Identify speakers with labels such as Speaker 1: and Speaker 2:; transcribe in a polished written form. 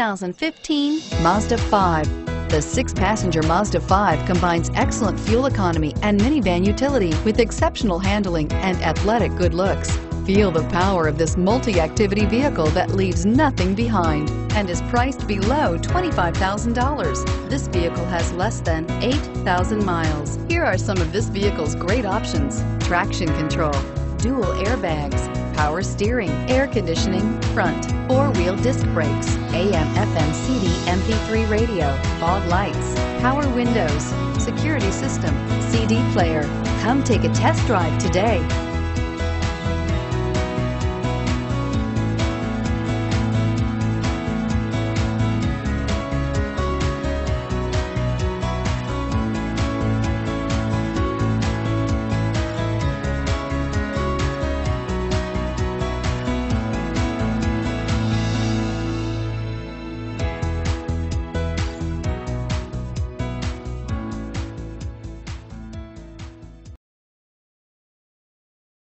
Speaker 1: 2015 Mazda 5. The 6-passenger Mazda 5 combines excellent fuel economy and minivan utility with exceptional handling and athletic good looks. Feel the power of this multi-activity vehicle that leaves nothing behind and is priced below $25,000. This vehicle has less than 8,000 miles. Here are some of this vehicle's great options: traction control, dual airbags, power steering, air conditioning, front, 4-wheel disc brakes, AM/FM CD MP3 radio, fog lights, power windows, security system, CD player. Come take a test drive today.